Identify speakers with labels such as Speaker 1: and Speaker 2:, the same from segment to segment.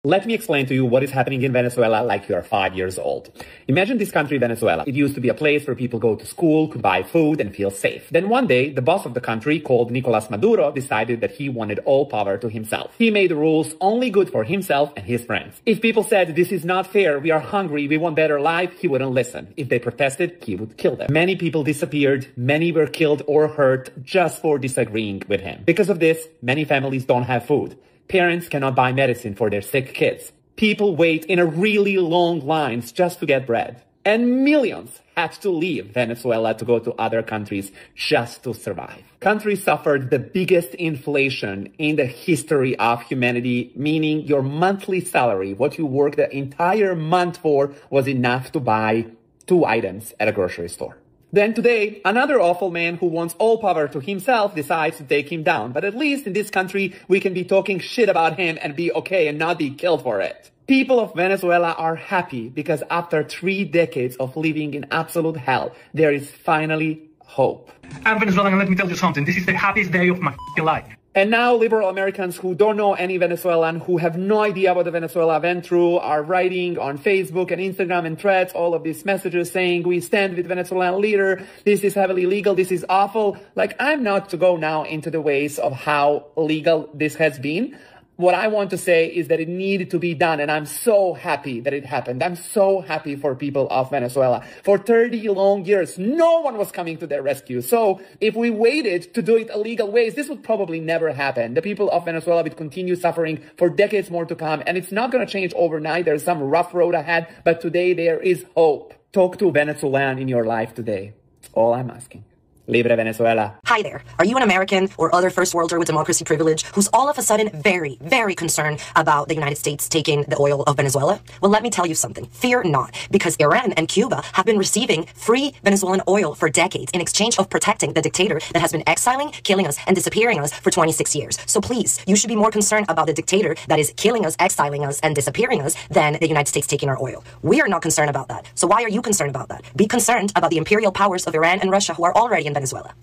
Speaker 1: Let me explain to you what is happening in Venezuela like you are 5 years old. Imagine this country, Venezuela. It used to be a place where people go to school, could buy food, and feel safe. Then one day, the boss of the country, called Nicolas Maduro, decided that he wanted all power to himself. He made the rules only good for himself and his friends. If people said, this is not fair, we are hungry, we want better life, he wouldn't listen. If they protested, he would kill them. Many people disappeared, many were killed or hurt just for disagreeing with him. Because of this, many families don't have food. Parents cannot buy medicine for their sick kids. People wait in a really long lines just to get bread. And millions had to leave Venezuela to go to other countries just to survive. Countries suffered the biggest inflation in the history of humanity, meaning your monthly salary, what you worked the entire month for, was enough to buy 2 items at a grocery store. Then today, another awful man who wants all power to himself decides to take him down. But at least in this country, we can be talking shit about him and be okay and not be killed for it. People of Venezuela are happy because after 3 decades of living in absolute hell, there is finally hope.
Speaker 2: I'm Venezuelan, and let me tell you something. This is the happiest day of my life.
Speaker 1: And now liberal Americans who don't know any Venezuelan, who have no idea what the Venezuela went through, are writing on Facebook and Instagram and Threads all of these messages saying, we stand with Venezuelan leader, this is heavily illegal, this is awful. Like, I'm not to go now into the ways of how illegal this has been. What I want to say is that it needed to be done, and I'm so happy that it happened. I'm so happy for people of Venezuela. For 30 long years, no one was coming to their rescue. So if we waited to do it illegal ways, this would probably never happen. The people of Venezuela would continue suffering for decades more to come, and it's not going to change overnight. There's some rough road ahead, but today there is hope. Talk to a Venezuelan in your life today. That's all I'm asking. Libre Venezuela.
Speaker 3: Hi there. Are you an American or other first worlder with democracy privilege who's all of a sudden very, very concerned about the United States taking the oil of Venezuela? Well, let me tell you something. Fear not, because Iran and Cuba have been receiving free Venezuelan oil for decades in exchange of protecting the dictator that has been exiling, killing us, and disappearing us for 26 years. So please, you should be more concerned about the dictator that is killing us, exiling us, and disappearing us than the United States taking our oil. We are not concerned about that. So why are you concerned about that? Be concerned about the imperial powers of Iran and Russia who are already in Venezuela.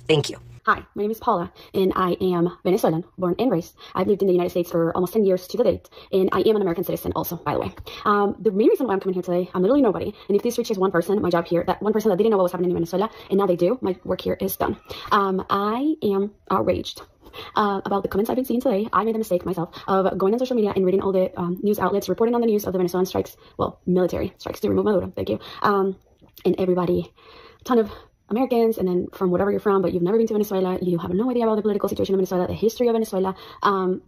Speaker 3: Thank you.
Speaker 4: Hi, my name is Paula, and I am Venezuelan, born and raised. I've lived in the United States for almost 10 years to the date, and I am an American citizen also, by the way. The main reason why I'm coming here today, I'm literally nobody, and if this reaches one person, my job here, that one person that didn't know what was happening in Venezuela, and now they do, my work here is done. I am outraged about the comments I've been seeing today. I made the mistake myself of going on social media and reading all the news outlets, reporting on the news of the Venezuelan strikes, well, military strikes to remove Maduro, thank you, and everybody, a ton of Americans, and then from whatever you're from, but you've never been to Venezuela, you have no idea about the political situation of Venezuela, the history of Venezuela, and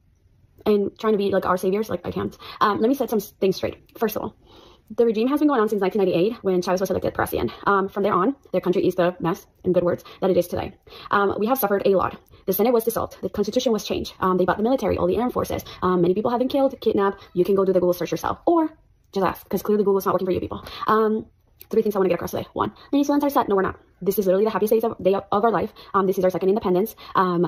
Speaker 4: trying to be like our saviors, like I can't. Let me set some things straight. First of all, the regime has been going on since 1998 when Chavez was elected president. From there on, their country is the mess, in good words, that it is today. We have suffered a lot. The Senate was dissolved. The Constitution was changed. They bought the military, all the armed forces. Many people have been killed, kidnapped. You can go do the Google search yourself, or just ask, because clearly Google is not working for you people. 3 things I want to get across today. 1, Venezuelans are sad. No, we're not. This is literally the happiest day of our life. This is our second independence.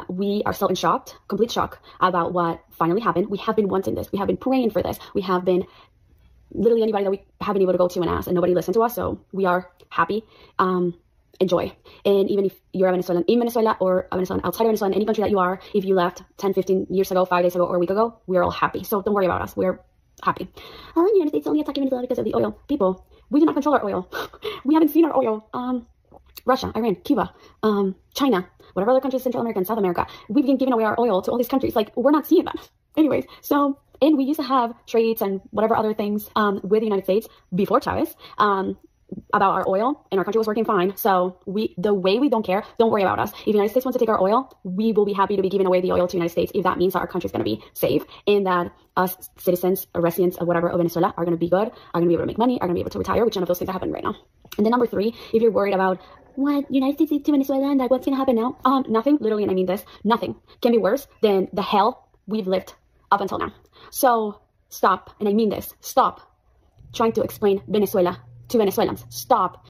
Speaker 4: We are still in shock, complete shock about what finally happened. We have been wanting this. We have been praying for this. We have been literally anybody that we have been able to go to and ask, and nobody listened to us. So we are happy. Enjoy. And even if you're a Venezuelan in Venezuela or a Venezuelan outside of Venezuela, in any country that you are, if you left 10, 15 years ago, 5 days ago, or a week ago, we're all happy. So don't worry about us. We're happy. The United States only attacking Venezuela because of the oil. People, we do not control our oil. We haven't seen our oil. Russia, Iran, Cuba, China, whatever other countries, Central America and South America, we've been giving away our oil to all these countries. Like, we're not seeing that. Anyways, so, and we used to have trades and whatever other things with the United States before Chavez about our oil, and our country was working fine. So the way we don't care, don't worry about us. If the United States wants to take our oil, we will be happy to be giving away the oil to the United States if that means that our country is going to be safe, and that us citizens, residents of whatever of Venezuela are going to be good, are going to be able to make money, are going to be able to retire, which none of those things are happening right now. And then number 3, if you're worried about what United States did to Venezuela and like what's going to happen now, nothing, literally, and I mean this, nothing can be worse than the hell we've lived up until now. So stop, and I mean this, stop trying to explain Venezuela to Venezuelans. Stop